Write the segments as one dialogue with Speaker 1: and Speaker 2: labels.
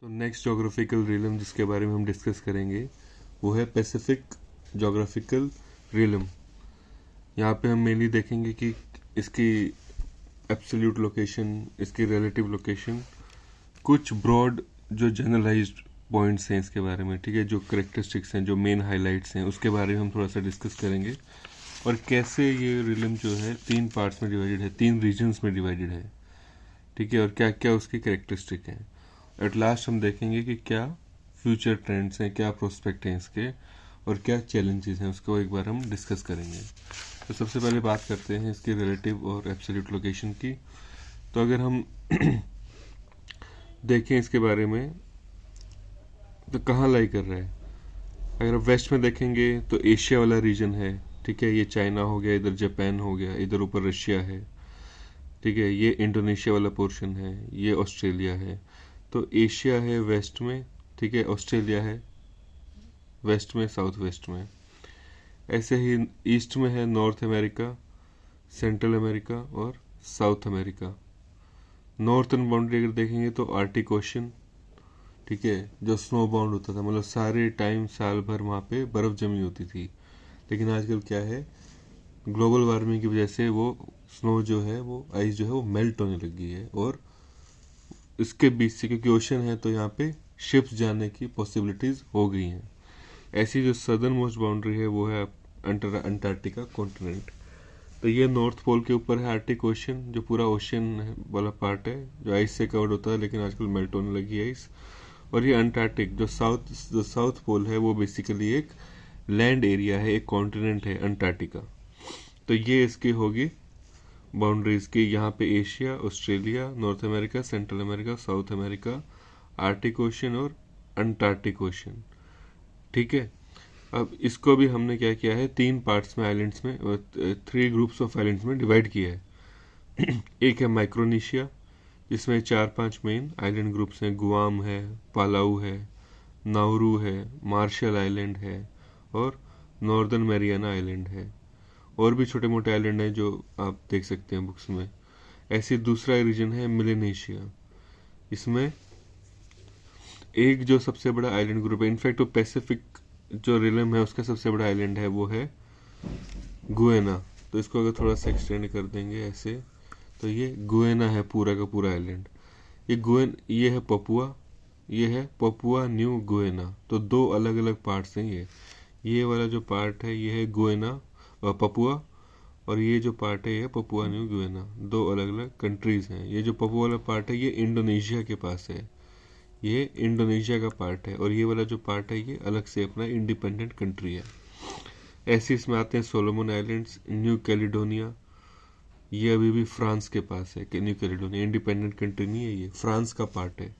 Speaker 1: तो next geographical रीलम जिसके बारे में हम डिस्कस करेंगे वो है पैसिफिक जोग्राफिकल रीलम। यहाँ पे हम मेनली देखेंगे कि इसकी एब्सोल्यूट लोकेशन, इसकी रिलेटिव लोकेशन, कुछ ब्रॉड जो जनरलाइज्ड पॉइंट्स हैं इसके बारे में, ठीक है, जो करेक्टरिस्टिक्स हैं, जो मेन हाइलाइट्स हैं, उसके बारे में हम थोड़ा सा डिस्कस करेंगे। और कैसे ये रीलम जो है 3 पार्ट्स में डिवाइडेड है, 3 रीजन्स में डिवाइडेड है, ठीक है, और क्या क्या उसकी करेक्टरिस्टिक हैं। एट लास्ट हम देखेंगे कि क्या फ्यूचर ट्रेंड्स हैं, क्या प्रोस्पेक्ट हैं इसके, और क्या चैलेंजेस हैं, उसको एक बार हम डिस्कस करेंगे। तो सबसे पहले बात करते हैं इसकी रिलेटिव और एब्सोल्यूट लोकेशन की। तो अगर हम देखें इसके बारे में तो कहाँ लाई कर रहा है, अगर आप वेस्ट में देखेंगे तो एशिया वाला रीजन है, ठीक है, ये चाइना हो गया, इधर जापान हो गया, इधर ऊपर रशिया है, ठीक है, ये इंडोनेशिया वाला पोर्शन है, ये ऑस्ट्रेलिया है। तो एशिया है वेस्ट में, ठीक है, ऑस्ट्रेलिया है वेस्ट में, साउथ वेस्ट में। ऐसे ही ईस्ट में है नॉर्थ अमेरिका, सेंट्रल अमेरिका और साउथ अमेरिका। नॉर्थन बाउंड्री अगर देखेंगे तो आर्टिक ओशन, ठीक है, जो स्नो बाउंड होता था, मतलब सारे टाइम साल भर वहाँ पे बर्फ़ जमी होती थी। लेकिन आजकल क्या है, ग्लोबल वार्मिंग की वजह से वो स्नो जो है, वो आइस जो है वो मेल्ट होने लगी है, और इसके बीच से, क्योंकि ओशन है तो यहाँ पे शिप्स जाने की पॉसिबिलिटीज़ हो गई हैं। ऐसी जो सदर्न मोस्ट बाउंड्री है वो है अंटार्कटिका कॉन्टिनेंट। तो ये नॉर्थ पोल के ऊपर है आर्टिक ओशन, जो पूरा ओशन वाला पार्ट है जो आइस से कवर्ड होता है, लेकिन आजकल मेल्ट होने लगी है आइस। और ये अंटार्कटिक जो साउथ पोल है वो बेसिकली एक लैंड एरिया है, एक कॉन्टिनेंट है अंटार्कटिका। तो ये इसकी होगी बाउंड्रीज की, यहाँ पे Asia, Australia, north America, central America, south America, Arctic ocean और अंटार्कटिक ओशन, ठीक है। अब इसको भी हमने क्या किया है, 3 पार्ट्स में, आइलैंड्स में, 3 ग्रुप्स ऑफ आइलैंड्स में डिवाइड किया है। एक है माइक्रोनेशिया, जिसमें 4-5 मेन आइलैंड ग्रुप्स हैं, गुआम है, पालाऊ है, नाउरू है, मार्शल आइलैंड है और नॉर्दर्न मैरियाना आइलैंड है। और भी छोटे मोटे आइलैंड हैं जो आप देख सकते हैं बुक्स में। ऐसे दूसरा रीजन है मिलेनेशिया, इसमें एक जो सबसे बड़ा आइलैंड ग्रुप है, इनफैक्ट वो पैसिफिक जो रिलम है उसका सबसे बड़ा आइलैंड है, वो है गुएना। तो इसको अगर थोड़ा सा एक्सटेंड कर देंगे ऐसे, तो ये गुएना है पूरा का पूरा आइलैंड। ये है पपुआ, ये है पपुआ न्यू गुएना। तो 2 अलग अलग पार्ट्स हैं ये वाला जो पार्ट है ये है गुएना और पपुआ, और ये जो पार्ट है ये पपुआ न्यू गुएना। 2 अलग अलग कंट्रीज हैं। ये जो पपुआ वाला पार्ट है ये इंडोनेशिया के पास है, ये इंडोनेशिया का पार्ट है, और ये वाला जो पार्ट है ये अलग से अपना इंडिपेंडेंट कंट्री है। ऐसे इसमें आते हैं सोलोमन आइलैंड्स, न्यू कैलिडोनिया, ये अभी भी फ्रांस के पास है कि न्यू कैलिडोनिया इंडिपेंडेंट कंट्री नहीं है, ये फ्रांस का पार्ट है।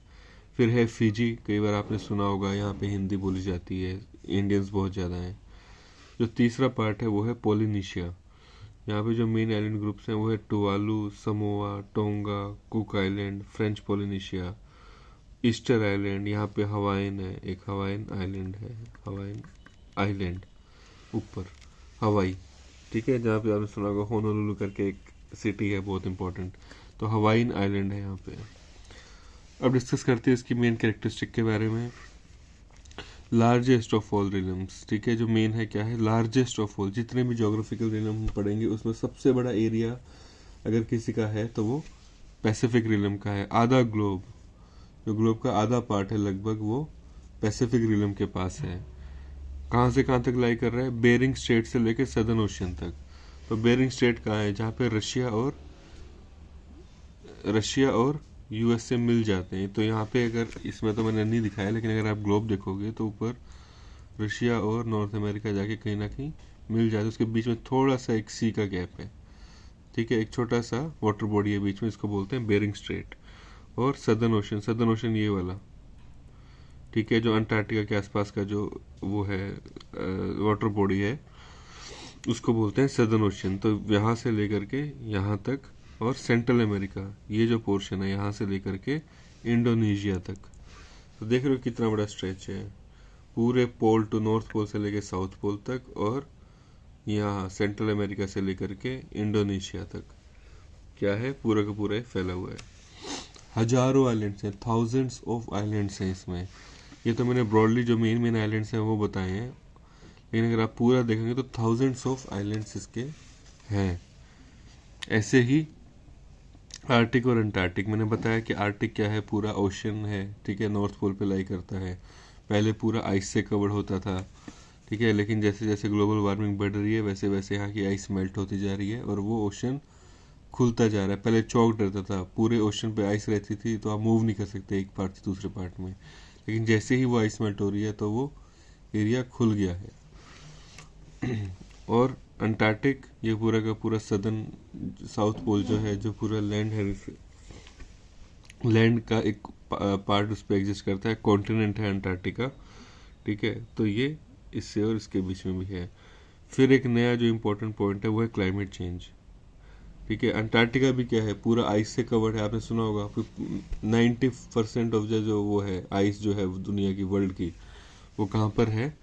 Speaker 1: फिर है फिजी, कई बार आपने सुना होगा, यहाँ पे हिंदी बोली जाती है, इंडियंस बहुत ज़्यादा हैं। जो तीसरा पार्ट है वो है पोलिनेशिया, यहाँ पे जो मेन आइलैंड ग्रुप्स हैं वो है Tuvalu, Samoa, Tonga, Cook island, French Polynesia, Easter island, यहाँ पे हवाइन है, एक हवाइन आइलैंड है, हवाइन आइलैंड ऊपर हवाई, ठीक है, जहाँ पे आपने सुना होगा होनोलुलु करके एक सिटी है बहुत इंपॉर्टेंट। तो हवाइन आइलैंड है यहाँ पे। अब डिस्कस करते हैं इसकी मेन कैरेक्टरिस्टिक के बारे में। लार्जेस्ट ऑफ ऑल रिलम्स, ठीक है, जो मेन है क्या है, लार्जेस्ट ऑफ ऑल, जितने भी जोग्राफिकल रिलम हम पढ़ेंगे उसमें सबसे बड़ा एरिया अगर किसी का है तो वो पैसिफिक रिलम का है। आधा ग्लोब, जो ग्लोब का आधा पार्ट है लगभग, वो पैसिफिक रिलम के पास है। कहाँ से कहाँ तक लाई कर रहा है, बेरिंग स्ट्रेट से लेकर सदर्न ओशन तक। तो बेरिंग स्ट्रेट कहाँ है, जहाँ पे रशिया और यूएसए मिल जाते हैं। तो यहाँ पे अगर, इसमें तो मैंने नहीं दिखाया, लेकिन अगर आप ग्लोब देखोगे तो ऊपर रशिया और नॉर्थ अमेरिका जाके कहीं ना कहीं मिल जाते हैं। उसके बीच में थोड़ा सा एक सी का गैप है, ठीक है, एक छोटा सा वाटर बॉडी है बीच में, इसको बोलते हैं बेरिंग स्ट्रेट। और सदर्न ओशन ये वाला, ठीक है, जो अंटार्कटिका के आसपास का जो वो है वाटर बॉडी है, उसको बोलते हैं सदर्न ओशन। तो यहाँ से लेकर के यहाँ तक, और सेंट्रल अमेरिका ये जो पोर्शन है यहाँ से लेकर के इंडोनेशिया तक। तो देख रहे हो कितना बड़ा स्ट्रेच है, पूरे पोल टू नॉर्थ पोल से लेकर साउथ पोल तक, और यहाँ सेंट्रल अमेरिका से लेकर के इंडोनेशिया तक क्या है, पूरा का पूरा फैला हुआ है। हजारों आइलैंड्स हैं, थाउजेंड्स ऑफ आइलैंड्स हैं इसमें। ये तो मैंने ब्रॉडली जो मेन मेन आइलैंड्स हैं वो बताए हैं, लेकिन अगर आप पूरा देखेंगे तो थाउजेंड्स ऑफ आइलैंड्स इसके हैं। ऐसे ही आर्टिक और अंटार्कटिक, मैंने बताया कि आर्टिक क्या है, पूरा ओशन है, ठीक है, नॉर्थ पोल पे लाई करता है। पहले पूरा आइस से कवर होता था, ठीक है, लेकिन जैसे जैसे ग्लोबल वार्मिंग बढ़ रही है वैसे वैसे यहाँ की आइस मेल्ट होती जा रही है और वो ओशन खुलता जा रहा है। पहले चौक रहता था, पूरे ओशन पे आइस रहती थी तो आप मूव नहीं कर सकते एक पार्ट से दूसरे पार्ट में, लेकिन जैसे ही वो आइस मेल्ट हो रही है तो वो एरिया खुल गया है। और अंटार्कटिक, ये पूरा का पूरा सदर्न साउथ पोल जो है, जो पूरा लैंड है, लैंड का एक पार्ट उस पर एग्जिस्ट करता है, कॉन्टिनेंट है अंटार्कटिका, ठीक है। तो ये इससे और इसके बीच में भी है। फिर एक नया जो इम्पोर्टेंट पॉइंट है वो है क्लाइमेट चेंज, ठीक है। अंटार्कटिका भी क्या है, पूरा आइस से कवर्ड है, आपने सुना होगा 90% ऑफ जो वो है आइस जो है दुनिया की, वर्ल्ड की, वो कहाँ पर है,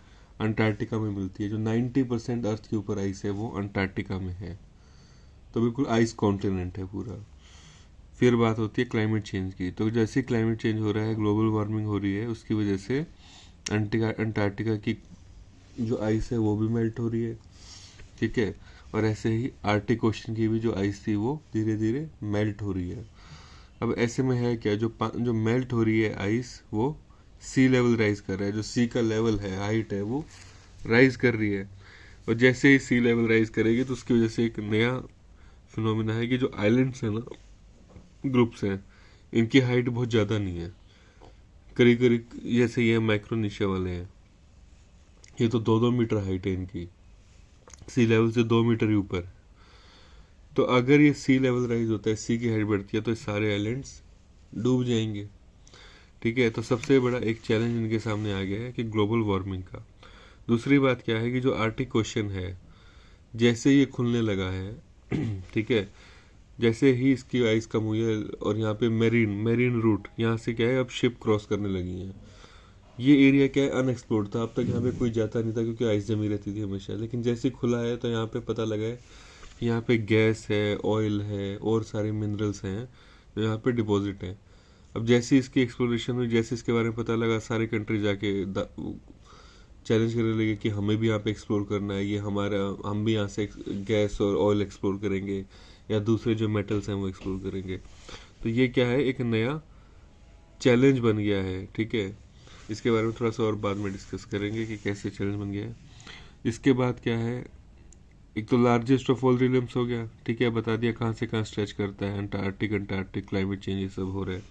Speaker 1: अंटार्कटिका में मिलती है। जो 90% अर्थ के ऊपर आइस है वो अंटार्कटिका में है, तो बिल्कुल आइस कॉन्टिनेंट है पूरा। फिर बात होती है क्लाइमेट चेंज की, तो जैसे क्लाइमेट चेंज हो रहा है, ग्लोबल वार्मिंग हो रही है, उसकी वजह से अंटार्कटिका की जो आइस है वो भी मेल्ट हो रही है, ठीक है। और ऐसे ही आर्टिक ओशन की भी जो आइस थी वो धीरे धीरे मेल्ट हो रही है। अब ऐसे में है क्या, जो मेल्ट हो रही है आइस वो सी लेवल राइज कर रहा है, जो सी का लेवल है, हाइट है, वो राइज कर रही है। और जैसे ही सी लेवल राइज करेगी तो उसकी वजह से एक नया फिनोमिना है कि जो आइलैंड्स है ना, ग्रुप्स हैं, इनकी हाइट बहुत ज़्यादा नहीं है, करीब करीब जैसे ये माइक्रोनेशिया वाले हैं, ये तो 2-2 मीटर हाइट है इनकी, सी लेवल से 2 मीटर ही ऊपर। तो अगर ये सी लेवल राइज होता है, सी की हाइट बढ़ती है, तो ये सारे आइलैंड्स डूब जाएंगे, ठीक है। तो सबसे बड़ा एक चैलेंज इनके सामने आ गया है कि ग्लोबल वार्मिंग का। दूसरी बात क्या है कि जो आर्टिक ओशन है, जैसे ये खुलने लगा है ठीक है, जैसे ही इसकी आइस कम हुई है और यहाँ पे मेरीन रूट, यहाँ से क्या है अब शिप क्रॉस करने लगी हैं। ये एरिया क्या है, अनएक्सप्लोर्ड था, अब तक यहाँ पे कोई जाता नहीं था क्योंकि आइस जमी रहती थी हमेशा, लेकिन जैसे खुला है तो यहाँ पे पता लगा है कि यहाँ पे गैस है, ऑयल है और सारे मिनरल्स हैं जो यहाँ पे डिपॉजिट हैं। अब जैसे इसकी एक्सप्लोरेशन हुई, जैसे इसके बारे में पता लगा, सारे कंट्री जाके चैलेंज करने लगे कि हमें भी यहाँ पे एक्सप्लोर करना है, ये हमारा, हम भी यहाँ से गैस और ऑयल एक्सप्लोर करेंगे या दूसरे जो मेटल्स हैं वो एक्सप्लोर करेंगे। तो ये क्या है, एक नया चैलेंज बन गया है, ठीक है। इसके बारे में थोड़ा सा और बाद में डिस्कस करेंगे कि कैसे चैलेंज बन गया है। इसके बाद क्या है, एक तो लार्जेस्ट ऑफ ऑल रिलम्स हो गया, ठीक है, बता दिया कहाँ से कहाँ स्ट्रेच करता है, अंटार्कटिक क्लाइमेट चेंज ये सब हो रहा है।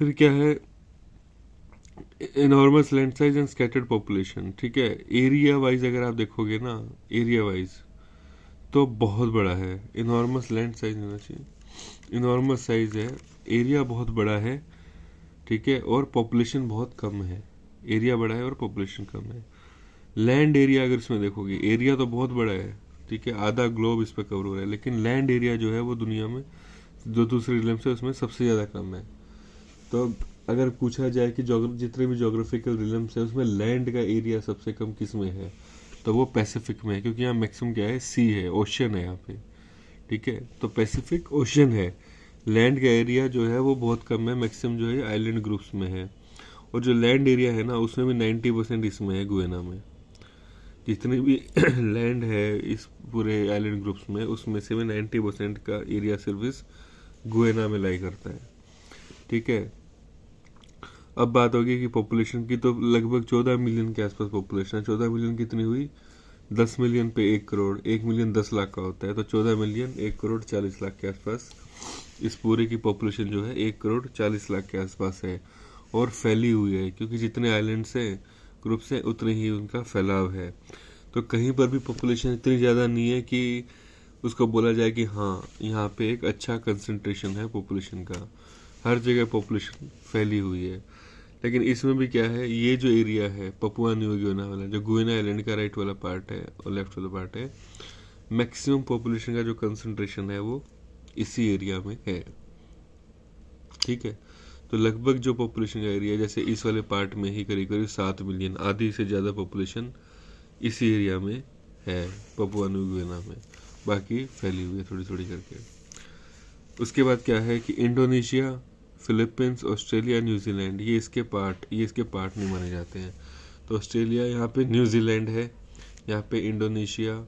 Speaker 1: फिर क्या है, enormous land size and scattered population, ठीक है। एरिया वाइज अगर आप देखोगे ना, एरिया वाइज तो बहुत बड़ा है, इनॉर्मस लैंड साइज होना चाहिए, इनॉर्मस साइज है, एरिया बहुत बड़ा है, ठीक है, और पॉपुलेशन बहुत कम है। एरिया बड़ा है और पॉपुलेशन कम है। लैंड एरिया अगर इसमें देखोगे, एरिया तो बहुत बड़ा है, ठीक है, आधा ग्लोब इस पर कवर हो रहा है, लेकिन लैंड एरिया जो है वो दुनिया में जो दूसरे रिलम से उसमें सबसे ज़्यादा कम है। तो अगर पूछा जाए कि जितने भी जोग्राफिकल रिलम्स है उसमें लैंड का एरिया सबसे कम किस में है, तो वो पैसिफिक में है, क्योंकि यहाँ मैक्सिमम क्या है, सी है, ओशन है यहाँ पे, ठीक है। तो पैसिफिक ओशन है, लैंड का एरिया जो है वो बहुत कम है, मैक्सिमम जो है आइलैंड ग्रुप्स में है। और जो लैंड एरिया है ना, उसमें भी 90% इसमें है, गुयाना में। जितनी भी लैंड है इस पूरे आइलैंड ग्रुप्स में, उसमें से भी 90% का एरिया सिर्फ इस गुयाना में लाई करता है, ठीक है। अब बात होगी कि पॉपुलेशन की, तो लगभग 14 मिलियन के आसपास पॉपुलेशन है। 14 मिलियन कितनी हुई, 10 मिलियन पे 1 करोड़, 1 मिलियन 10 लाख का होता है, तो 14 मिलियन 1 करोड़ 40 लाख के आसपास इस पूरे की पॉपुलेशन जो है 1 करोड़ 40 लाख के आसपास है, और फैली हुई है, क्योंकि जितने आइलैंड्स हैं, ग्रुप्स हैं, उतने ही उनका फैलाव है। तो कहीं पर भी पॉपुलेशन इतनी ज़्यादा नहीं है कि उसको बोला जाए कि हाँ यहाँ पे एक अच्छा कंसंट्रेशन है पॉपुलेशन का, हर जगह पॉपुलेशन फैली हुई है। लेकिन इसमें भी क्या है, ये जो एरिया है पपुआ न्यू गिनिया वाला, जो गुयाना आइलैंड का राइट वाला पार्ट है और लेफ्ट वाला पार्ट है, मैक्सिमम पॉपुलेशन का जो कंसंट्रेशन है वो इसी एरिया में है, ठीक है। तो लगभग जो पॉपुलेशन का एरिया, जैसे इस वाले पार्ट में ही करीब करीब 7 मिलियन, आधी से ज़्यादा पॉपुलेशन इसी एरिया में है, पपुआ न्यू गिनिया में, बाकी फैली हुई है थोड़ी थोड़ी करके। उसके बाद क्या है कि इंडोनेशिया, फिलीपींस, ऑस्ट्रेलिया, न्यूजीलैंड, ये इसके पार्ट नहीं माने जाते हैं। तो ऑस्ट्रेलिया यहाँ पे, न्यूजीलैंड है यहाँ पे, इंडोनेशिया,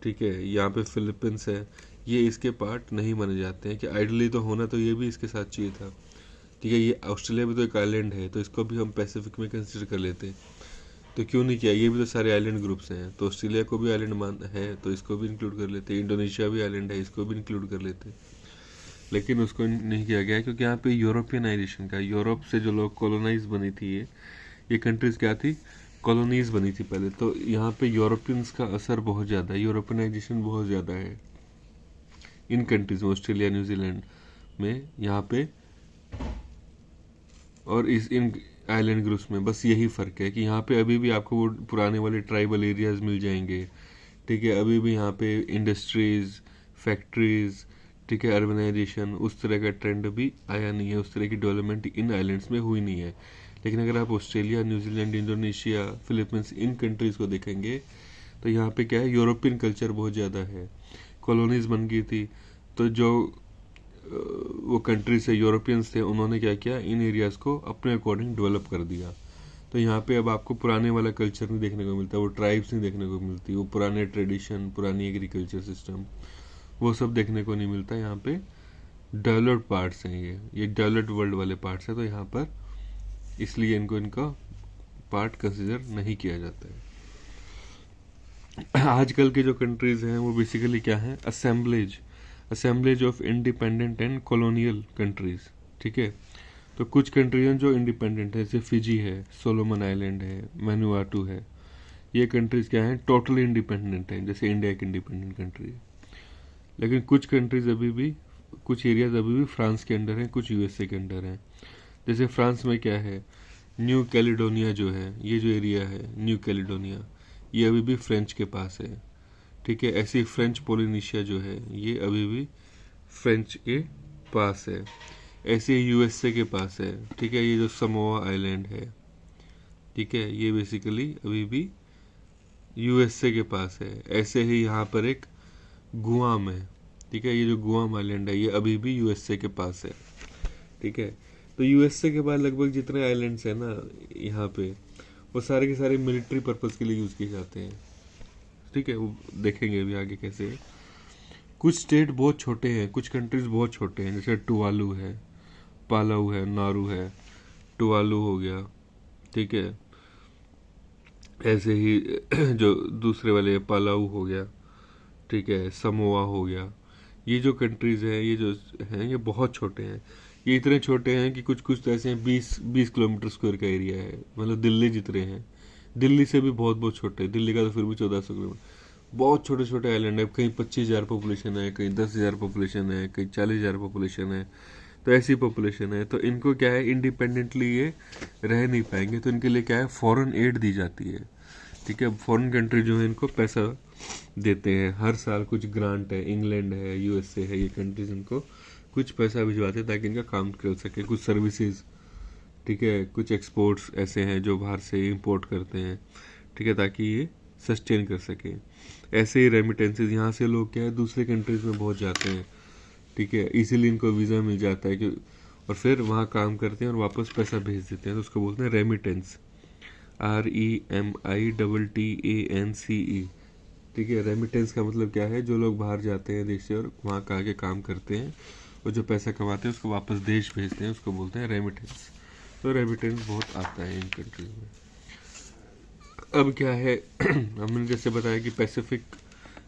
Speaker 1: ठीक है, यहाँ पे फिलीपींस है, ये इसके पार्ट नहीं माने जाते हैं। कि आइडली तो होना तो ये भी इसके साथ चाहिए था, ठीक है। ये ऑस्ट्रेलिया भी तो एक आइलैंड है, तो इसको भी हम पैसिफिक में कंसिडर कर लेते हैं। तो क्यों नहीं किया, ये भी तो सारे आइलैंड ग्रुप्स हैं, तो ऑस्ट्रेलिया को भी आइलैंड मान है तो इसको भी इंक्लूड कर लेते। इंडोनेशिया भी आइलैंड है, इसको भी इंक्लूड कर लेते। लेकिन उसको नहीं किया गया क्योंकि यहाँ पे यूरोपियनाइजेशन का, यूरोप से जो लोग कॉलोनाइज बनी थी, ये कंट्रीज क्या थी, कॉलोनीज बनी थी पहले। तो यहाँ पे यूरोपियंस का असर बहुत ज़्यादा है, यूरोपियनाइजेशन बहुत ज़्यादा है इन कंट्रीज में, ऑस्ट्रेलिया, न्यूजीलैंड में यहाँ पे, और इन आइलैंड ग्रुप्स में। बस यही फ़र्क है कि यहाँ पे अभी भी आपको वो पुराने वाले ट्राइबल एरियाज मिल जाएंगे, ठीक है। अभी भी यहाँ पे इंडस्ट्रीज़, फैक्ट्रीज़, ठीक है, अर्बनाइजेशन, उस तरह का ट्रेंड भी आया नहीं है, उस तरह की डेवलपमेंट इन आइलैंड्स में हुई नहीं है। लेकिन अगर आप ऑस्ट्रेलिया, न्यूजीलैंड, इंडोनेशिया, फिलीपींस, इन कंट्रीज़ को देखेंगे तो यहाँ पे क्या है, यूरोपियन कल्चर बहुत ज़्यादा है, कॉलोनीज बन गई थी। तो जो वो कंट्रीज है, यूरोपियंस थे, उन्होंने क्या किया, इन एरियाज़ को अपने अकॉर्डिंग डेवलप कर दिया। तो यहाँ पे अब आपको पुराने वाला कल्चर नहीं देखने को मिलता, वो ट्राइब्स नहीं देखने को मिलती, वो पुराने ट्रेडिशन, पुरानी एग्रीकल्चर सिस्टम, वो सब देखने को नहीं मिलता। यहाँ पे डेवलप्ड पार्ट्स हैं, ये डेवलप्ड वर्ल्ड वाले पार्ट्स हैं, तो यहाँ पर इसलिए इनका पार्ट कंसिडर नहीं किया जाता है। आजकल के जो कंट्रीज हैं वो बेसिकली क्या है, assemblage of independent and colonial countries, ठीक है। तो कुछ कंट्री हैं जो इंडिपेंडेंट है, जैसे फिजी है, सोलोमन आइलैंड है, वैनुआटू है। ये कंट्रीज क्या हैं, टोटली इंडिपेंडेंट हैं, जैसे इंडिया एक इंडिपेंडेंट कंट्री है। लेकिन कुछ कंट्रीज अभी भी, कुछ एरियाज अभी भी फ्रांस के अंडर हैं, कुछ यूएसए के अंडर हैं। जैसे फ्रांस में क्या है, न्यू कैलिडोनिया जो है, ये जो एरिया है न्यू कैलिडोनिया, ये अभी भी फ्रेंच के पास है, ठीक है। ऐसे ही फ्रेंच पोलिनेशिया जो है, ये अभी भी फ्रेंच के पास है। ऐसे ही यूएसए के पास है, ठीक है। ये जो समोआ आइलैंड है, ठीक है, ये बेसिकली अभी भी यूएसए के पास है। ऐसे ही यहाँ पर एक गुआम है, ठीक है, ये जो गुआम आइलैंड है, ये अभी भी यूएसए के पास है, ठीक है। तो यूएसए के बाद लगभग जितने आइलैंड्स हैं ना यहाँ पे, वो सारे के सारे मिलिट्री पर्पस के लिए यूज़ किए जाते हैं, ठीक है। वो देखेंगे अभी आगे कैसे। कुछ स्टेट बहुत छोटे हैं, कुछ कंट्रीज बहुत छोटे हैं, जैसे टुवालू है, पालाऊ है, नारू है, टुवालू हो गया, ठीक है। ऐसे ही जो दूसरे वाले पालाऊ हो गया, ठीक है, समोआ हो गया। ये जो कंट्रीज हैं, ये जो हैं, ये बहुत छोटे हैं। ये इतने छोटे हैं कि कुछ कुछ तो ऐसे हैं 20 किलोमीटर स्क्वायर का एरिया है, मतलब दिल्ली जितने हैं। दिल्ली से भी बहुत बहुत छोटे, दिल्ली का तो फिर भी 1400 किलोमीटर। बहुत छोटे छोटे आइलैंड है, कहीं 25,000 पॉपुलेशन है, कहीं 10,000 पॉपुलेशन है, कहीं 40,000 पॉपुलेशन है। तो ऐसी पॉपुलेशन है, तो इनको क्या है, इंडिपेंडेंटली ये रह नहीं पाएंगे, तो इनके लिए क्या है, फॉरेन एड दी जाती है, ठीक है। फॉरेन कंट्री जो है इनको पैसा देते हैं हर साल, कुछ ग्रांट है, इंग्लैंड है, यूएसए है, ये कंट्रीज इनको कुछ पैसा भिजवाते हैं ताकि इनका काम कर सके, कुछ सर्विसेज, ठीक है। कुछ एक्सपोर्ट्स ऐसे हैं जो बाहर से इंपोर्ट करते हैं, ठीक है, ताकि ये सस्टेन कर सके। ऐसे ही रेमिटेंसेज, यहाँ से लोग क्या है दूसरे कंट्रीज में बहुत जाते हैं, ठीक है, इसीलिए इनको वीज़ा मिल जाता है कि, और फिर वहाँ काम करते हैं और वापस पैसा भेज देते हैं, तो उसको बोलते हैं रेमिटेंस, REMITTANCE, ठीक है। रेमिटेंस का मतलब क्या है, जो लोग बाहर जाते हैं देश से और वहाँ का आगे काम करते हैं और जो पैसा कमाते हैं उसको वापस देश भेजते हैं, उसको बोलते हैं रेमिटेंस। तो रेमिटेंस बहुत आता है इन कंट्रीज में। अब क्या है हमने जैसे बताया कि पैसिफिक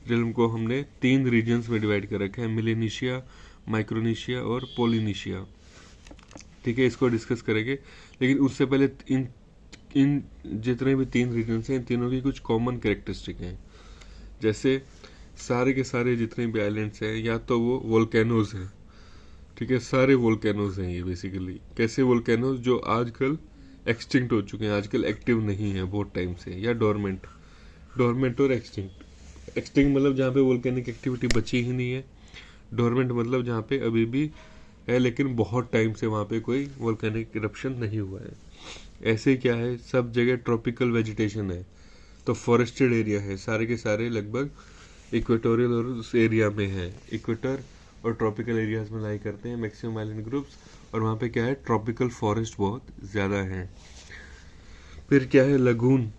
Speaker 1: रिल्म को हमने 3 रीजन्स में डिवाइड कर रखा है, मिलेनेशिया, माइक्रोनेशिया और पोलिनेशिया, ठीक है। इसको डिस्कस करेंगे, लेकिन उससे पहले इन जितने भी 3 रीजन्स हैं, इन तीनों की कुछ कॉमन कैरेक्टरिस्टिक हैं। जैसे सारे के सारे जितने भी आइलैंड्स हैं, या तो वो वोल्केनोज हैं, ठीक है, सारे वोल्केनोज हैं ये बेसिकली। कैसे वोल्केनोज, जो आजकल एक्सटिंक्ट हो चुके हैं, आजकल एक्टिव नहीं है बहुत टाइम से, या डोरमेंट और एक्सटिंक्ट। एक्सटिंक्ट मतलब जहाँ पे वोल्केनिक एक्टिविटी बची ही नहीं है, डोरमेंट मतलब जहाँ पे अभी भी है लेकिन बहुत टाइम से वहाँ पे कोई वोल्केनिक इरप्शन नहीं हुआ है। ऐसे क्या है, सब जगह ट्रॉपिकल वेजिटेशन है, तो फॉरेस्टेड एरिया है, सारे के सारे लगभग इक्वेटोरियल और उस एरिया में है, इक्वेटर और ट्रॉपिकल एरियाज में लाई करते हैं मैक्सिमम आइलैंड ग्रुप्स। और वहाँ पे क्या है, ट्रॉपिकल फॉरेस्ट बहुत ज़्यादा हैं। फिर क्या है, लगून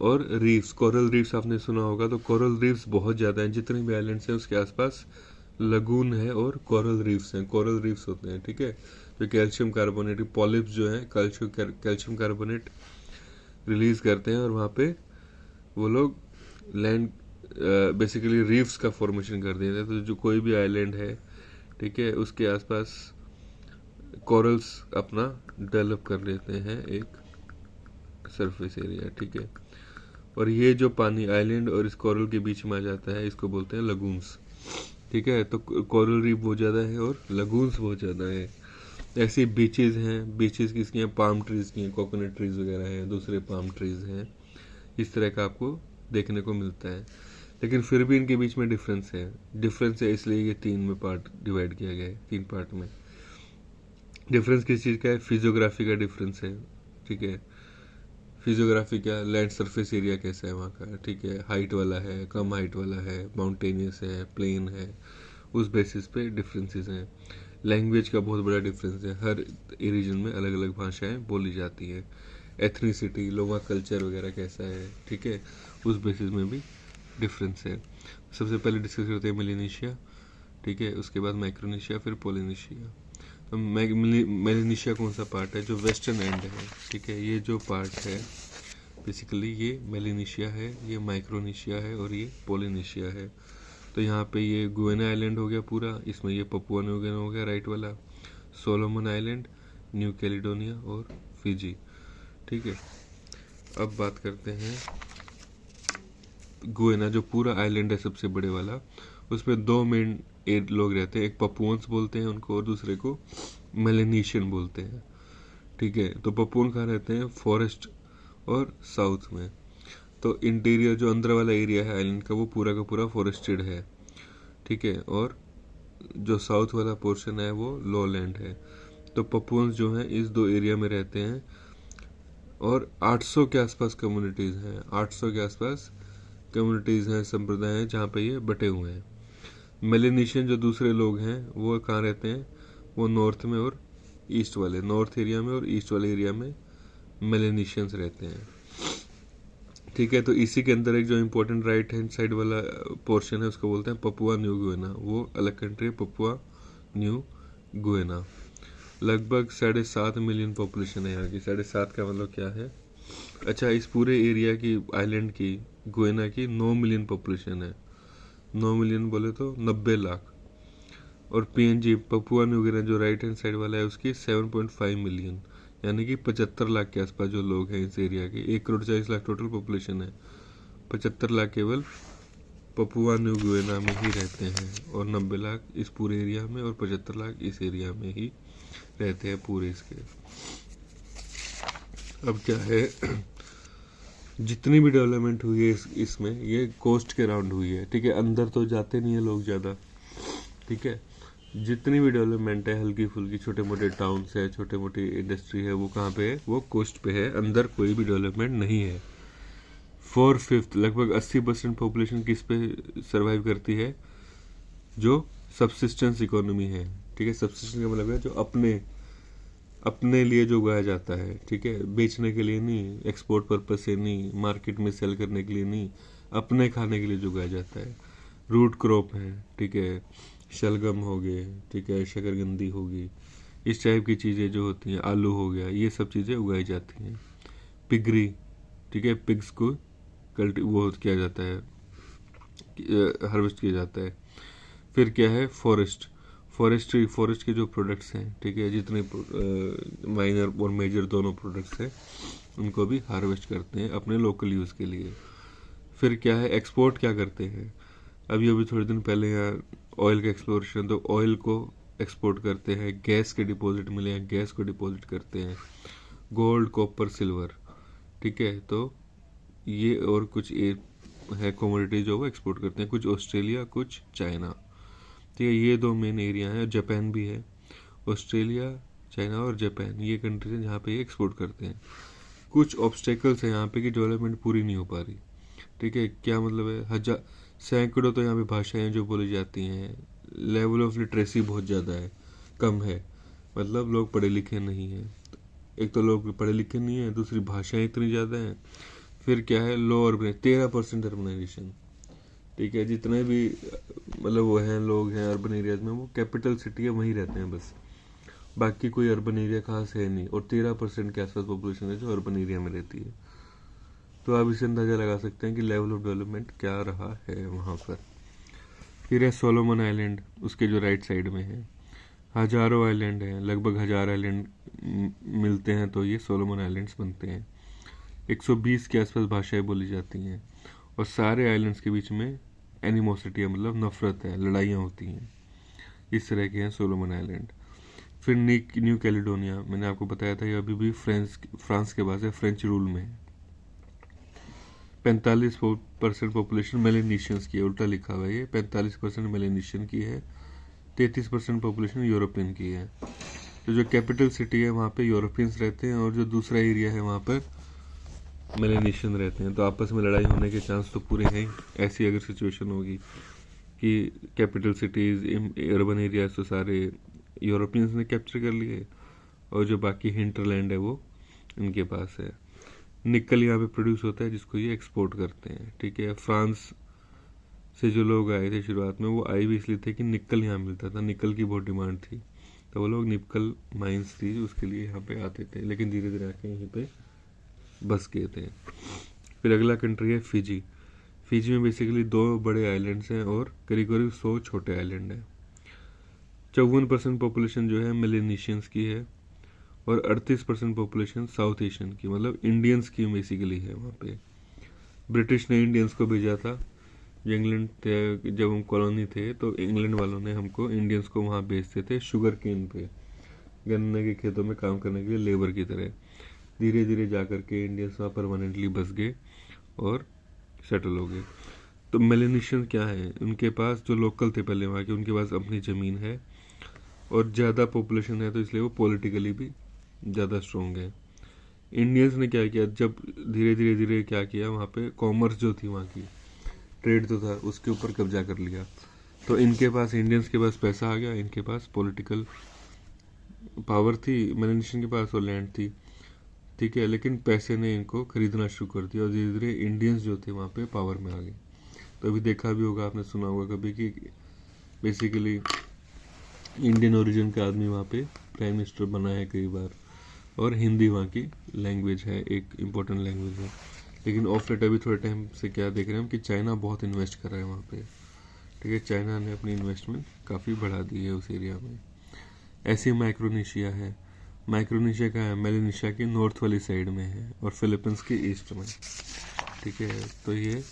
Speaker 1: और रीफ्स। कोरल रीफ्स आपने सुना होगा, तो कोरल रीफ्स बहुत ज़्यादा हैं। जितने भी आइलैंड्स हैं उसके आसपास लगून है और कोरल रीफ्स हैं। कोरल रीफ्स होते हैं, ठीक है, जो कैल्शियम कार्बोनेट पॉलिप्स जो है कैल्शियम कार्बोनेट रिलीज करते हैं, और वहाँ पे वो लोग लैंड बेसिकली रीफ्स का फॉर्मेशन कर देते हैं। तो जो कोई भी आइलैंड है, ठीक है, उसके आसपास कोरल्स अपना डेवलप कर लेते हैं एक सरफेस एरिया, ठीक है। और ये जो पानी आइलैंड और इस कोरल के बीच में आ जाता है, इसको बोलते हैं लगून्स, ठीक है। तो कोरल रीफ बहुत ज़्यादा है और लगून्स बहुत ज़्यादा है। ऐसी बीचेस हैं, बीचेस किसकी हैं, पाम ट्रीज की हैं, कोकोनट ट्रीज वगैरह हैं, दूसरे पाम ट्रीज हैं, इस तरह का आपको देखने को मिलता है। लेकिन फिर भी इनके बीच में डिफरेंस है इसलिए ये 3 में पार्ट डिवाइड किया गया है, 3 पार्ट में। डिफरेंस किस चीज़ का है, फिजियोग्राफी का डिफरेंस है, ठीक है। फिजियोग्राफी क्या, लैंड सरफेस एरिया कैसा है वहाँ का, ठीक है, हाइट वाला है, कम हाइट वाला है, माउंटेनियस है, प्लेन है, उस बेसिस पे डिफरेंसेस हैं। लैंग्वेज का बहुत बड़ा डिफरेंस है, हर रीजन में अलग अलग भाषाएं बोली जाती हैं। एथनिसिटी, लोगों का कल्चर वगैरह कैसा है, ठीक है, उस बेसिस में भी डिफरेंस है। सबसे पहले डिस्कस करते हैं मेलेनेशिया, ठीक है, उसके बाद माइक्रोनेशिया, फिर पोलिनेशिया। तो मेलेनेशिया कौन सा पार्ट है, जो वेस्टर्न एंड है, ठीक है, ये जो पार्ट है बेसिकली ये मेलेनेशिया है, ये माइक्रोनेशिया है और ये पोलिनेशिया है। तो यहाँ पे ये गुएना आइलैंड हो गया पूरा, इसमें ये पपुआ न्यू गिनी हो गया राइट वाला, सोलोमन आइलैंड, न्यू कैलिडोनिया और फिजी, ठीक है। अब बात करते हैं गुएना, जो पूरा आइलैंड है सबसे बड़े वाला, उसमें 2 मेन लोग रहते हैं, एक पपुअन्स बोलते हैं उनको और दूसरे को मेलेनेशियन बोलते हैं, ठीक है। तो पपुअन कहाँ रहते हैं, फॉरेस्ट और साउथ में। तो इंटीरियर जो अंदर वाला एरिया है आइलैंड का, वो पूरा का पूरा फॉरेस्टेड है, ठीक है, और जो साउथ वाला पोर्शन है वो लो लैंड है। तो पपुअन्स जो हैं इस 2 एरिया में रहते हैं और 800 के आसपास कम्युनिटीज़ हैं, 800 के आसपास कम्युनिटीज़ हैं, संप्रदाय हैं जहाँ पे ये बटे हुए हैं। मेलेनेशियन जो दूसरे लोग हैं वो कहाँ रहते हैं, वो नॉर्थ में और ईस्ट वाले, नॉर्थ एरिया में और ईस्ट वाले एरिया में मेलेनेशियंस रहते हैं, ठीक है। तो इसी के अंदर एक जो इम्पोर्टेंट राइट हैंड साइड वाला पोर्शन है उसको बोलते हैं पपुआ न्यू गुएना, वो अलग कंट्री है, पपुआ न्यू गुएना। लगभग 7.5 मिलियन पॉपुलेशन है यहाँ की। 7.5 का मतलब क्या है, अच्छा, इस पूरे एरिया की आइलैंड की गुएना की 9 मिलियन पॉपुलेशन है। 9 मिलियन बोले तो 90 लाख। और पीएनजी पपुआ न्यू गिनी जो राइट हैंड साइड वाला है उसकी 7.5 मिलियन, यानी कि 75 लाख के आसपास जो लोग हैं इस एरिया के। 1 करोड़ 40 लाख टोटल पॉपुलेशन है, 75 लाख केवल पपुआ न्यू गिनी में ही रहते हैं और 90 लाख इस पूरे एरिया में और 75 लाख इस एरिया में ही रहते हैं पूरे इसके। अब क्या है, जितनी भी डेवलपमेंट हुई है इसमें ये कोस्ट के राउंड हुई है, ठीक है, अंदर तो जाते नहीं है लोग ज़्यादा, ठीक है। जितनी भी डेवलपमेंट है हल्की फुल्की, छोटे मोटे टाउन्स है, छोटे मोटी इंडस्ट्री है, वो कहाँ पे है, वो कोस्ट पे है, अंदर कोई भी डेवलपमेंट नहीं है। 4/5 लगभग 80% पॉपुलेशन किस पे सरवाइव करती है, जो सबसिस्टेंस इकोनॉमी है, ठीक है। सबसिस्टेंस का मतलब है जो अपने लिए जो उगाया जाता है, ठीक है, बेचने के लिए नहीं, एक्सपोर्ट पर्पस से नहीं, मार्केट में सेल करने के लिए नहीं, अपने खाने के लिए जो उगाया जाता है। रूट क्रॉप है, ठीक है, शलगम हो गए, ठीक है, शकरकंदी होगी, इस टाइप की चीज़ें जो होती हैं, आलू हो गया, ये सब चीज़ें उगाई जाती हैं। पिगरी, ठीक है, पिग्स को वो किया जाता है, हार्वेस्ट किया जाता है। फिर क्या है, फॉरेस्ट के जो प्रोडक्ट्स हैं, ठीक है, जितने माइनर और मेजर दोनों प्रोडक्ट्स हैं उनको भी हार्वेस्ट करते हैं अपने लोकल यूज़ के लिए। फिर क्या है, एक्सपोर्ट क्या करते हैं, अभी थोड़े दिन पहले यहाँ ऑयल का एक्सप्लोरेशन, तो ऑयल को एक्सपोर्ट करते हैं, गैस के डिपॉजिट मिले हैं, गैस को डिपॉजिट करते हैं, गोल्ड कॉपर सिल्वर, ठीक है। तो ये और कुछ है कमोडिटी जो वो एक्सपोर्ट करते हैं, कुछ ऑस्ट्रेलिया कुछ चाइना, ठीक है, ये 2 मेन एरिया हैं। जापान भी है, ऑस्ट्रेलिया चाइना और जापान ये कंट्रीज हैं जहाँ पे ये एक्सपोर्ट करते हैं। कुछ ऑब्स्टेकल्स हैं यहाँ पे कि डेवलपमेंट पूरी नहीं हो पा रही, ठीक है। क्या मतलब है, सैकड़ों तो यहाँ पे भाषाएं जो बोली जाती हैं, लेवल ऑफ लिटरेसी बहुत ज़्यादा है, कम है, मतलब लोग पढ़े लिखे नहीं हैं। एक तो लोग पढ़े लिखे नहीं हैं, दूसरी भाषाएं इतनी ज़्यादा हैं, फिर क्या है, लो अर्बन, 13% अर्बनाइजेशन। ठीक है, जितने भी मतलब वो हैं लोग हैं अर्बन एरियाज में, वो कैपिटल सिटी है वहीं रहते हैं बस, बाकी कोई अर्बन एरिया खास है नहीं, और 13% के आसपास पॉपुलेशन है जो अर्बन एरिया में रहती है। तो आप इसे अंदाज़ा लगा सकते हैं कि लेवल ऑफ डेवलपमेंट क्या रहा है वहाँ पर। फिर है सोलोमन आइलैंड, उसके जो राइट साइड में है। हजारों आइलैंड हैं, लगभग 1000 आइलैंड मिलते हैं तो ये सोलोमन आइलैंड्स बनते हैं। 120 के आसपास भाषाएं बोली जाती हैं, और सारे आइलैंड्स के बीच में एनिमोसिटी है, मतलब नफरत है, लड़ाइयाँ होती हैं। इस तरह के हैं सोलोमन आइलैंड। फिर न्यू कैलिडोनिया, मैंने आपको बताया था, ये अभी भी फ्रांस के पास है, फ्रेंच रूल में है। 45% पॉपुलेशन मेलेनिशियंस की है, उल्टा लिखा हुआ है ये, 45% मेलेनिशियन की है, 33% पॉपुलेशन यूरोपियन की है। तो जो कैपिटल सिटी है वहाँ पे यूरोपियंस रहते हैं, और जो दूसरा एरिया है वहाँ पर मेलेनिशियन रहते हैं। तो आपस में लड़ाई होने के चांस तो पूरे हैं। ऐसी अगर सिचुएशन होगी कि कैपिटल सिटीज़, अर्बन एरियाज तो सारे यूरोपियंस ने कैप्चर कर लिए, और जो बाकी हिंटरलैंड है वो इनके पास है। निकल यहाँ पे प्रोड्यूस होता है, जिसको ये एक्सपोर्ट करते हैं। ठीक है, फ्रांस से जो लोग आए थे शुरुआत में, वो आए भी इसलिए थे कि निकल यहाँ मिलता था, निकल की बहुत डिमांड थी, तो वो लोग निकल माइंस थी उसके लिए यहाँ पे आते थे, लेकिन धीरे धीरे आके यहीं पे बस गए थे। फिर अगला कंट्री है फिजी। फिजी में बेसिकली 2 बड़े आइलैंड्स हैं और करीब करीब 100 छोटे आइलैंड हैं। 54% पॉपुलेशन जो है मेलेनिशियंस की है, और 38% पॉपुलेशन साउथ एशियन की, मतलब इंडियंस की बेसिकली है वहाँ पे। ब्रिटिश ने इंडियंस को भेजा था, जो इंग्लैंड थे, जब हम कॉलोनी थे तो इंग्लैंड वालों ने हमको, इंडियंस को वहाँ भेजते थे शुगर केन पे, गन्ने के खेतों में काम करने के लिए लेबर की तरह। धीरे धीरे जा करके इंडियंस वहाँ परमानेंटली बस गए और सेटल हो गए। तो मेलेनिशियन क्या है, उनके पास जो लोकल थे पहले वहाँ के, उनके पास अपनी ज़मीन है और ज़्यादा पॉपुलेशन है, तो इसलिए वो पॉलिटिकली भी ज़्यादा स्ट्रॉन्ग है। इंडियंस ने क्या किया, जब धीरे धीरे धीरे क्या किया, वहाँ पे कॉमर्स जो थी वहाँ की, ट्रेड तो था, उसके ऊपर कब्जा कर लिया। तो इनके पास, इंडियंस के पास पैसा आ गया, इनके पास पॉलिटिकल पावर थी, मेलेनिशियन के पास और लैंड थी। ठीक है, लेकिन पैसे ने इनको खरीदना शुरू कर दिया, और धीरे धीरे इंडियंस जो थे वहाँ पे पावर में आ गए। तो अभी देखा भी होगा, आपने सुना होगा कभी कि बेसिकली इंडियन ओरिजिन का आदमी वहाँ पे प्राइम मिनिस्टर बना है कई बार, और हिंदी वहाँ की लैंग्वेज है, एक इम्पोर्टेंट लैंग्वेज है। लेकिन ऑफ लेट अभी थोड़े टाइम से क्या देख रहे हैं हम कि चाइना बहुत इन्वेस्ट कर रहा है वहाँ पे। ठीक है, चाइना ने अपनी इन्वेस्टमेंट काफ़ी बढ़ा दी है उस एरिया में। ऐसी माइक्रोनेशिया है। माइक्रोनेशिया का है, मेलेनेशिया की नॉर्थ वाली साइड में है, और फिलीपींस के ईस्ट में। ठीक है, तो ये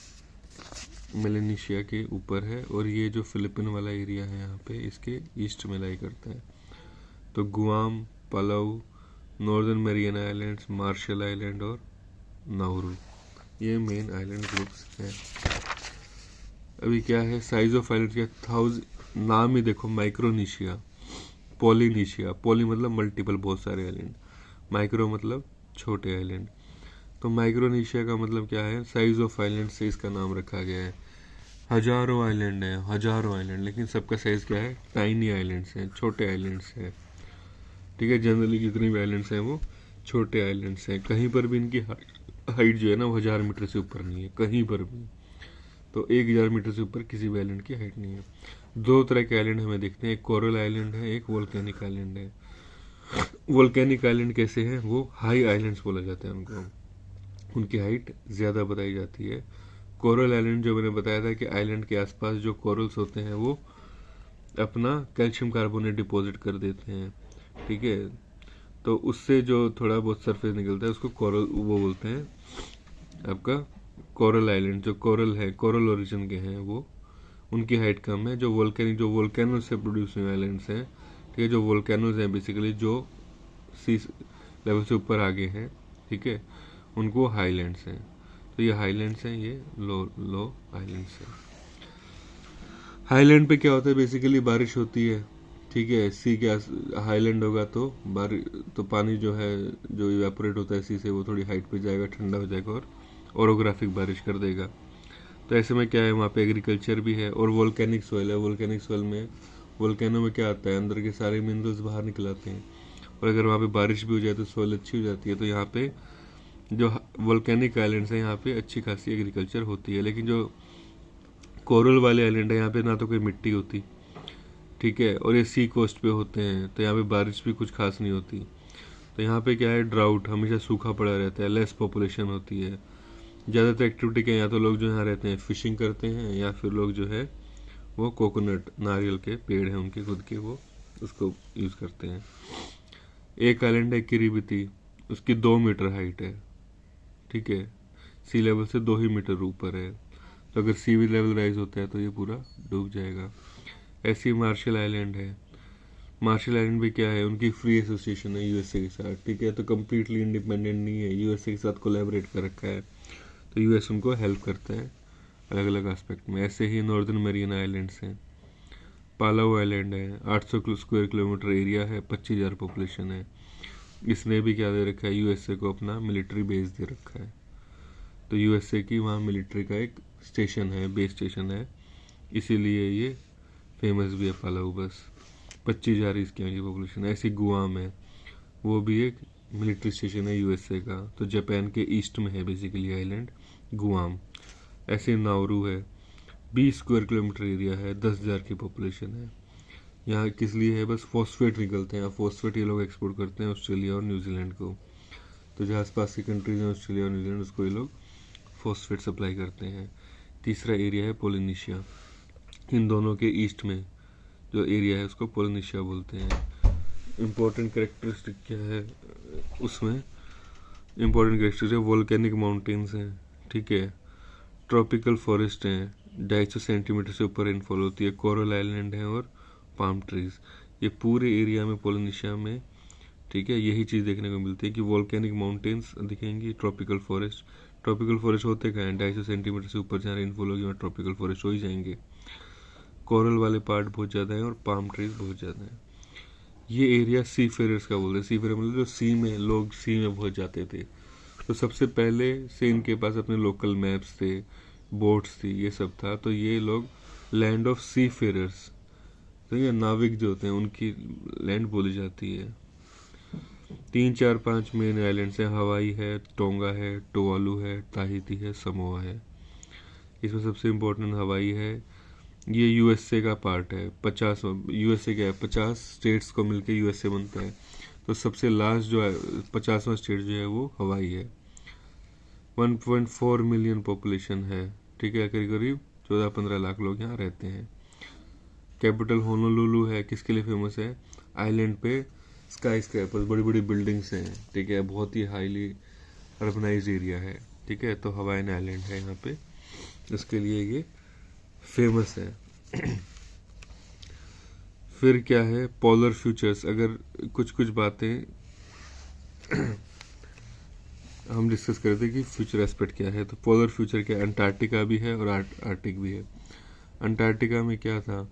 Speaker 1: मेलेनेशिया के ऊपर है, और ये जो फिलीपीन वाला एरिया है यहाँ पे, इसके ईस्ट में लाई करता है। तो Guam, Palau, northern Mariana islands, Marshall island और नाउरू, ये मेन आइलैंड ग्रुप्स हैं। अभी क्या है, साइज ऑफ आइलैंड क्या, 1000, नाम ही देखो, माइक्रोनेशिया, पॉलिनेशिया, पॉली मतलब मल्टीपल, बहुत सारे आइलैंड, माइक्रो मतलब छोटे आइलैंड। तो माइक्रोनेशिया का मतलब क्या है, साइज ऑफ आइलैंड से इसका नाम रखा गया है। हजारों आइलैंड हैं, हजारों आइलैंड, लेकिन सबका साइज क्या है, टाइनी आइलैंड्स हैं, छोटे आइलैंड्स हैं। ठीक है, जनरली जितने भी आइलैंड्स हैं वो छोटे आइलैंड्स हैं। कहीं पर भी इनकी हाइट जो है ना, वो 1000 मीटर से ऊपर नहीं है कहीं पर भी। तो 1000 मीटर से ऊपर किसी भी आइलैंड की हाइट नहीं है। 2 तरह के आइलैंड हमें दिखते हैं, एक कोरल आइलैंड है, एक वोल्केनिक आइलैंड है। वोल्केनिक आइलैंड कैसे हैं, वो हाई आइलैंड्स बोला जाता है उनको, उनकी हाइट ज़्यादा बताई जाती है। कोरल आइलैंड जो मैंने बताया था कि आइलैंड के आसपास जो कोरल्स होते हैं वो अपना कैल्शियम कार्बोनेट डिपॉजिट कर देते हैं। ठीक है, तो उससे जो थोड़ा बहुत सरफेस निकलता है उसको कोरल वो बोलते हैं, आपका कोरल आइलैंड। जो कोरल है, कोरल ओरिजिन के हैं वो, उनकी हाइट कम है। जो वोल्केनो से प्रोड्यूस हुए आइलैंड्स हैं, ठीक है, जो वोल्केनोज हैं बेसिकली, जो सी लेवल से ऊपर आगे हैं, ठीक है, उनको हाईलैंड्स हैं। तो ये हाईलैंड्स हैं, ये लो हाईलैंड्स हैं। हाईलैंड पे क्या होता है, बेसिकली बारिश होती है। ठीक है, सी के हाईलैंड होगा तो तो पानी जो है, जो इवेपोरेट होता है सी से, वो थोड़ी हाइट पे जाएगा, ठंडा हो जाएगा और ओरोग्राफिक बारिश कर देगा। तो ऐसे में क्या है, वहाँ पे एग्रीकल्चर भी है और वोल्केनिक सॉइल है। वोल्केनिक सॉइल में, वोल्केनो में क्या आता है, अंदर के सारे मिनरल्स बाहर निकल आते हैं, और अगर वहाँ पे बारिश भी हो जाए तो सॉइल अच्छी हो जाती है। तो यहाँ पे जो वोल्केनिक आइलैंड्स हैं, यहाँ पे अच्छी खासी एग्रीकल्चर होती है। लेकिन जो कोरल वाले आइलैंड है, यहाँ पे ना तो कोई मिट्टी होती, ठीक है, और ये सी कोस्ट पे होते हैं, तो यहाँ पे बारिश भी कुछ खास नहीं होती। तो यहाँ पे क्या है, ड्राउट, हमेशा सूखा पड़ा रहता है, लेस पॉपुलेशन होती है। ज़्यादातर एक्टिविटी क्या है, या तो लोग जो यहाँ रहते हैं फिशिंग करते हैं, या फिर लोग जो है वो कोकोनट, नारियल के पेड़ हैं उनके खुद के, वो उसको यूज़ करते हैं। एक आइलैंड है किरिबिती, उसकी 2 मीटर हाइट है, ठीक है, सी लेवल से 2 ही मीटर ऊपर है। तो अगर सी लेवल राइज होता है तो ये पूरा डूब जाएगा। ऐसी मार्शल आइलैंड है। मार्शल आइलैंड भी क्या है, उनकी फ्री एसोसिएशन है यूएसए के साथ, ठीक है, तो कम्प्लीटली इंडिपेंडेंट नहीं है, यूएसए के साथ कोलैबोरेट कर रखा है, तो यूएस उनको हेल्प करता है अलग अलग एस्पेक्ट में। ऐसे ही नॉर्दर्न मरीन आइलैंड्स हैं। पालाऊ आइलैंड है, 800 स्क्वायर किलोमीटर एरिया है, 25,000 पॉपुलेशन है। इसने भी क्या दे रखा है, यूएसए को अपना मिलिट्री बेस दे रखा है। तो यूएसए की वहाँ मिलिट्री का एक स्टेशन है, बेस स्टेशन है, इसीलिए ये फेमस भी है पालाऊ बस। 25,000 इसकी यहाँ की पॉपुलेशन है। ऐसी गुआम है, वो भी एक मिलिट्री स्टेशन है यूएसए का, तो जापान के ईस्ट में है बेसिकली आइलैंड गुआम। ऐसे नाउरू है, 20 स्क्वायर किलोमीटर एरिया है, 10,000 की पॉपुलेशन है। यहाँ किस लिए है, बस फॉस्फेट निकलते हैं, फॉस्फेट ये लोग एक्सपोर्ट करते हैं ऑस्ट्रेलिया और न्यूजीलैंड को। तो जो आसपास की कंट्रीज हैं ऑस्ट्रेलिया और न्यूजीलैंड, उसको ये लोग फॉस्फेट सप्लाई करते हैं। तीसरा एरिया है पोलिनेशिया, इन दोनों के ईस्ट में जो एरिया है उसको पोलिनेशिया बोलते हैं। इम्पोर्टेंट कैरेक्टरिस्टिक क्या है उसमें, इम्पोर्टेंट कैरेक्टरिस्टिक है, वोल्केनिक माउंटेन्स हैं, ठीक है, ट्रॉपिकल फॉरेस्ट हैं, 250 सेंटीमीटर से ऊपर रेनफॉल होती है, कोरल आइलैंड है और पाम ट्रीज। ये पूरे एरिया में पोलिनेशिया में, ठीक है, यही चीज़ देखने को मिलती है कि वोल्केनिक माउंटेन्स दिखेंगी, ट्रॉपिकल फॉरेस्ट होते क्या हैं, 250 सेंटीमीटर से ऊपर जहाँ रेनफॉल होगी वहाँ ट्रॉपिकल फॉरेस्ट हो ही जाएंगे। कोरल वाले पार्ट बहुत ज़्यादा हैं और पाम ट्रीज बहुत ज़्यादा हैं। ये एरिया सी फेरर्स का बोलते हैं। सी फेरर मतलब जो सी में, लोग सी में बहुत जाते थे, तो सबसे पहले से इनके पास अपने लोकल मैप्स थे, बोट्स थी, ये सब था। तो ये लोग लैंड ऑफ सी फेरर्स, तो ये नाविक जो होते हैं उनकी लैंड बोली जाती है। 3 4 5 मेन आइलैंड्स हैं, हवाई है, टोंगा है, टुवालू है, ताहिती है, समोआ है। इसमें सबसे इम्पोर्टेंट हवाई है, ये यूएसए का पार्ट है। 50 यूएसए क्या है, 50 स्टेट्स को मिलके यूएसए बनता है, तो सबसे लास्ट जो है 50वां स्टेट जो है वो हवाई है। 1.4 मिलियन पॉपुलेशन है, ठीक है, करीब करीब 14-15 लाख लोग यहाँ रहते हैं। कैपिटल होनोलुलु है, किसके लिए फेमस है, आइलैंड पे स्काई स्क्रैपर्स, बड़ी बड़ी बिल्डिंग्स हैं, ठीक है, बहुत ही हाईली अर्बनाइज एरिया है, ठीक है, तो हवाईन आइलैंड है यहाँ पे, इसके लिए ये फेमस है। फिर क्या है, पोलर फ्यूचर्स, अगर कुछ कुछ बातें हम डिस्कस कर रहे थे कि फ्यूचर एस्पेक्ट क्या है, तो पोलर फ्यूचर क्या है, अंटार्कटिका भी है और आर्टिक भी है। अंटार्कटिका में क्या था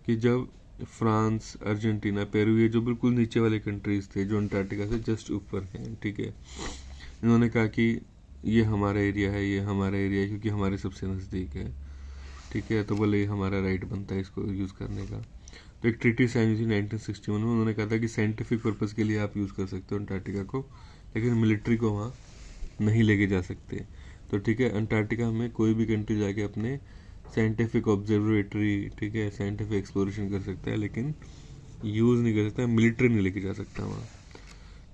Speaker 1: कि जब फ्रांस, अर्जेंटीना, पेरू, ये जो बिल्कुल नीचे वाले कंट्रीज थे जो अंटार्कटिका से जस्ट ऊपर हैं, ठीक है, इन्होंने कहा कि ये हमारा एरिया है, ये हमारा एरिया है क्योंकि हमारे सबसे नज़दीक है, ठीक है, तो बोले हमारा राइट बनता है इसको यूज़ करने का। तो एक ट्रीटी साइन हुई थी 1961 में, उन्होंने कहा था कि साइंटिफिक पर्पज़ के लिए आप यूज़ कर सकते हो अंटार्कटिका को, लेकिन मिलिट्री को वहाँ नहीं लेके जा सकते। तो ठीक है, अंटार्कटिका में कोई भी कंट्री जाके अपने साइंटिफिक ऑब्जर्वेटरी, ठीक है, साइंटिफिक एक्सप्लोरेशन कर सकता है, लेकिन यूज़ नहीं कर सकता, मिलिट्री नहीं लेके जा सकता वहाँ।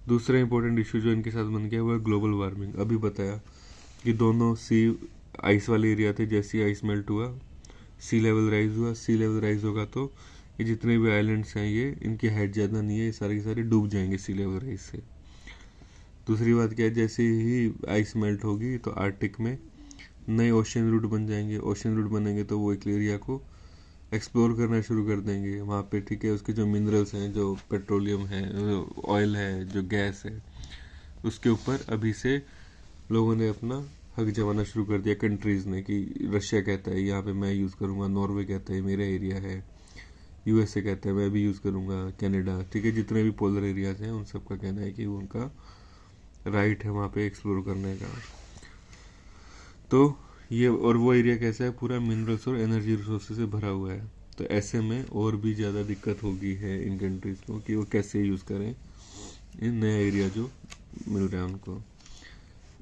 Speaker 1: दूसरा इंपॉर्टेंट इशू जो इनके साथ बन गया वो है ग्लोबल वार्मिंग। अभी बताया कि दोनों सी आइस वाले एरिया थे, जैसे आइस मेल्ट हुआ सी लेवल राइज हुआ, सी लेवल राइज होगा तो ये जितने भी आइलैंड्स हैं ये, इनकी हाइट ज़्यादा नहीं है, ये सारे के सारे डूब जाएंगे सी लेवल राइज से। दूसरी बात क्या है, जैसे ही आइस मेल्ट होगी तो आर्टिक में नए ओशन रूट बन जाएंगे, ओशन रूट बनेंगे तो वो एक एरिया को एक्सप्लोर करना शुरू कर देंगे वहाँ पे, ठीक है, उसके जो मिनरल्स हैं, जो पेट्रोलियम है, ऑयल है, जो गैस है, उसके ऊपर अभी से लोगों ने अपना हक जमाना शुरू कर दिया कंट्रीज़ ने, कि रशिया कहता है यहाँ पे मैं यूज़ करूँगा, नॉर्वे कहता है मेरा एरिया है, यूएसए कहता है मैं भी यूज़ करूँगा, कनाडा, ठीक है, जितने भी पोलर एरियाज हैं उन सब का कहना है कि उनका राइट है वहाँ पे एक्सप्लोर करने का। तो ये और वो एरिया कैसा है, पूरा मिनरल्स और एनर्जी रिसोर्सेज से भरा हुआ है। तो ऐसे में और भी ज़्यादा दिक्कत होगी है इन कंट्रीज़ को कि वो कैसे यूज़ करें इन नया एरिया जो मिल रहा है उनको।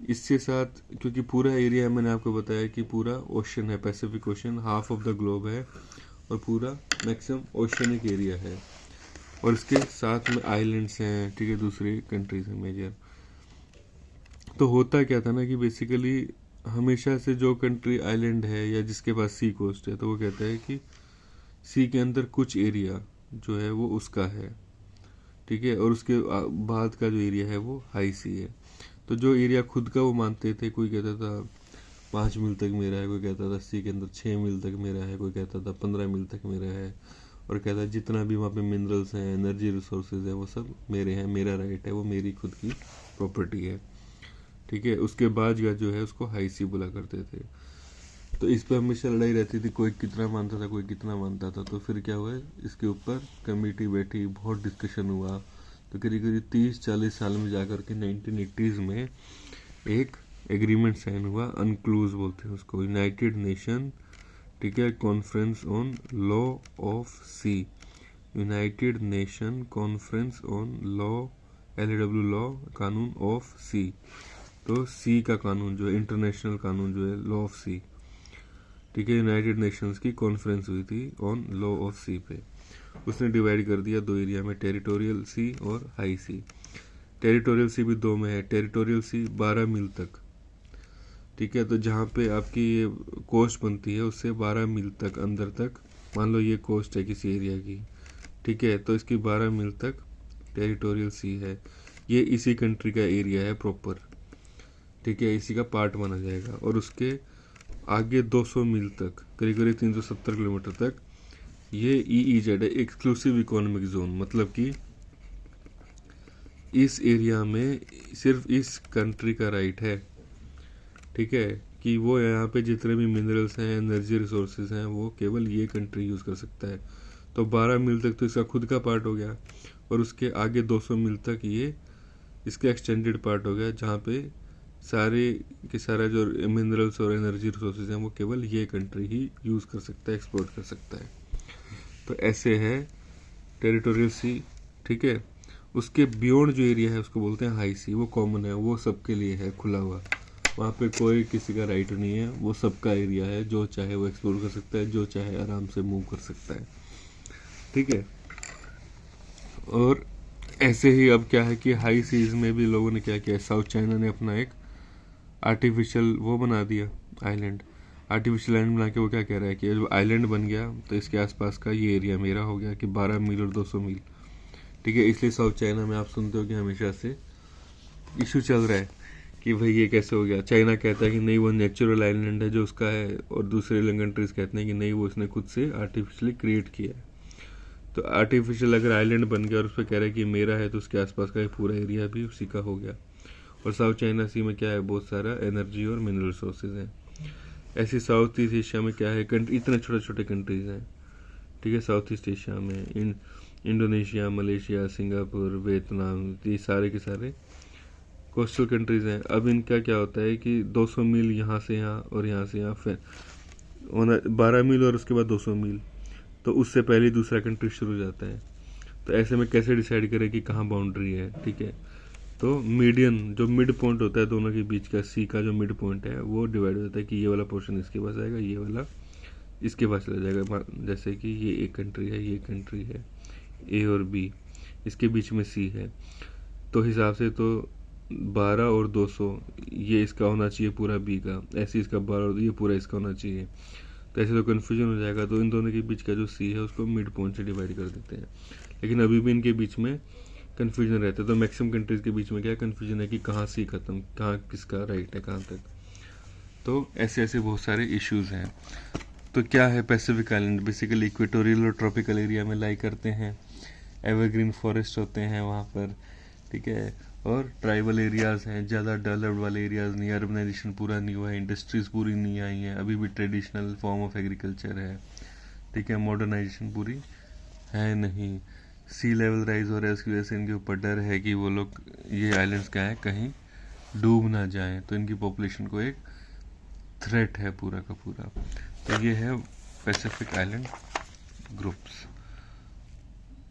Speaker 1: इसके साथ क्योंकि पूरा एरिया मैंने आपको बताया कि पूरा ओशन है, Pacific ocean half of the globe है और पूरा मैक्सिमम ओशनिक एरिया है, और इसके साथ में आइलैंड्स हैं, ठीक है, दूसरी कंट्रीज हैं मेजर। तो होता क्या था ना कि बेसिकली हमेशा से जो कंट्री आइलैंड है या जिसके पास सी कोस्ट है, तो वो कहता है कि सी के अंदर कुछ एरिया जो है वो उसका है, ठीक है, और उसके बाद का जो एरिया है वो हाई सी है। तो जो एरिया खुद का वो मानते थे, कोई कहता था 5 मील तक मेरा है, कोई कहता था सी के अंदर 6 मील तक मेरा है, कोई कहता था 15 मील तक मेरा है, और कहता है जितना भी वहाँ पे मिनरल्स हैं, एनर्जी रिसोर्सेज है, वो सब मेरे हैं, मेरा राइट है, वो मेरी खुद की प्रॉपर्टी है, ठीक है। उसके बाद का जो है उसको हाई सी बोला करते थे। तो इस पर हमेशा लड़ाई रहती थी, कोई कितना मानता था, कोई कितना मानता था। तो फिर क्या हुआ, इसके ऊपर कमेटी बैठी, बहुत डिस्कशन हुआ। तो करीब करीब 30-40 साल में जाकर के 1980s में एक एग्रीमेंट साइन हुआ, अनक्लूज बोलते हैं उसको, यूनाइटेड नेशन, ठीक है, conference on law of sea, united nation conference on law, LAW law, कानून ऑफ सी। तो सी का कानून जो है, इंटरनेशनल कानून जो है, लॉ ऑफ सी, ठीक है, यूनाइटेड नेशंस की कॉन्फ्रेंस हुई थी ऑन लॉ ऑफ सी पे। उसने डिवाइड कर दिया 2 एरिया में, टेरिटोरियल सी और हाई सी। टेरिटोरियल सी भी 2 में है, टेरिटोरियल सी 12 मील तक, ठीक है। तो जहाँ पे आपकी ये कोस्ट बनती है उससे 12 मील तक अंदर तक, मान लो ये कोस्ट है किसी एरिया की, ठीक है, तो इसकी 12 मील तक टेरिटोरियल सी है। ये इसी कंट्री का एरिया है प्रॉपर, ठीक है, इसी का पार्ट माना जाएगा। और उसके आगे 200 मील तक, करीब करीब 370 किलोमीटर तक, ये EEZ है, एक्सक्लूसिव इकोनॉमिक जोन। मतलब कि इस एरिया में सिर्फ इस कंट्री का राइट है, ठीक है, कि वो यहाँ पे जितने भी मिनरल्स हैं, एनर्जी रिसोर्सेज हैं, वो केवल ये कंट्री यूज़ कर सकता है। तो 12 मील तक तो इसका खुद का पार्ट हो गया, और उसके आगे 200 मील तक ये इसका एक्सटेंडेड पार्ट हो गया, जहाँ पे सारे के सारा जो मिनरल्स और एनर्जी रिसोर्सेज हैं वो केवल ये कंट्री ही यूज़ कर सकता है, एक्सप्लोर कर सकता है। तो ऐसे है टेरिटोरियल सी, ठीक है। उसके बियॉन्ड जो एरिया है उसको बोलते हैं हाई सी, वो कॉमन है, वो सबके लिए है, खुला हुआ, वहाँ पे कोई किसी का राइट नहीं है, वो सबका एरिया है, जो चाहे वो एक्सप्लोर कर सकता है, जो चाहे आराम से मूव कर सकता है, ठीक है। और ऐसे ही अब क्या है कि हाई सीज में भी लोगों ने क्या किया, साउथ चाइना ने अपना एक आर्टिफिशियल वो बना दिया आइलैंड। आर्टिफिशियल आइलैंड बना के वो क्या कह रहा है कि जो आइलैंड बन गया तो इसके आसपास का ये एरिया मेरा हो गया, कि 12 मील और 200 मील, ठीक है। इसलिए साउथ चाइना में आप सुनते हो कि हमेशा से इशू चल रहा है कि भाई ये कैसे हो गया। चाइना कहता है कि नहीं वो नेचुरल आइलैंड है जो उसका है, और दूसरे कंट्रीज कहते हैं कि नहीं वो उसने खुद से आर्टिफिशियली क्रिएट किया है। तो आर्टिफिशियल अगर आइलैंड बन गया और उस पर कह रहा है कि मेरा है, तो उसके आसपास का पूरा एरिया भी उसी का हो गया। और साउथ चाइना सी में क्या है, बहुत सारा एनर्जी और मिनरल रिसोर्सेज हैं। ऐसे साउथ ईस्ट एशिया में क्या है, इतने छोटे छोटे कंट्रीज हैं, ठीक है, साउथ ईस्ट एशिया में इंडोनेशिया, मलेशिया, सिंगापुर, वियतनाम, ये सारे के सारे कोस्टल कंट्रीज हैं। अब इनका क्या होता है कि 200 मील यहाँ से यहाँ और यहाँ से यहाँ, फिर 12 मील और उसके बाद 200 मील, तो उससे पहले दूसरा कंट्री शुरू हो जाता है। तो ऐसे में कैसे डिसाइड करें कि कहाँ बाउंड्री है, ठीक है। तो मीडियन जो मिड पॉइंट होता है दोनों के बीच का, सी का जो मिड पॉइंट है वो डिवाइड हो जाता है कि ये वाला पोर्शन इसके पास आएगा, ये वाला इसके पास चला जाएगा। जैसे कि ये एक कंट्री है, ये कंट्री है ए और बी, इसके बीच में सी है, तो हिसाब से तो 12 और 200 ये इसका होना चाहिए पूरा बी का, ऐसे इसका 12 और ये पूरा इसका होना चाहिए। तो ऐसे तो कन्फ्यूजन हो जाएगा। तो इन दोनों के बीच का जो सी है उसको मिड पॉइंट से डिवाइड कर देते हैं, लेकिन अभी भी इनके बीच में कन्फ्यूजन रहता है। तो मैक्सिमम कंट्रीज के बीच में क्या कन्फ्यूजन है कि कहाँ सी खत्म, कहाँ किसका राइट है, कहाँ तक। तो ऐसे ऐसे बहुत सारे इश्यूज हैं। तो क्या है, पैसिफिक आइलैंड बेसिकली इक्वेटोरियल और ट्रॉपिकल एरिया में लाई करते हैं, एवरग्रीन फॉरेस्ट होते हैं वहाँ पर, ठीक है, और ट्राइबल एरियाज़ हैं, ज़्यादा डेवलप्ड वाले एरियाज़ नहीं, अर्बनाइजेशन पूरा नहीं हुआ है, इंडस्ट्रीज़ पूरी नहीं आई हैं, अभी भी ट्रेडिशनल फॉर्म ऑफ एग्रीकल्चर है, ठीक है, मॉडर्नाइजेशन पूरी है नहीं। सी लेवल राइज हो रहा है, उसकी वजह से इनके ऊपर डर है कि वो लोग, ये आइलैंड्स क्या है, कहीं डूब ना जाएं, तो इनकी पॉपुलेशन को एक थ्रेट है पूरा का पूरा। तो ये है पैसिफिक आइलैंड ग्रुप्स।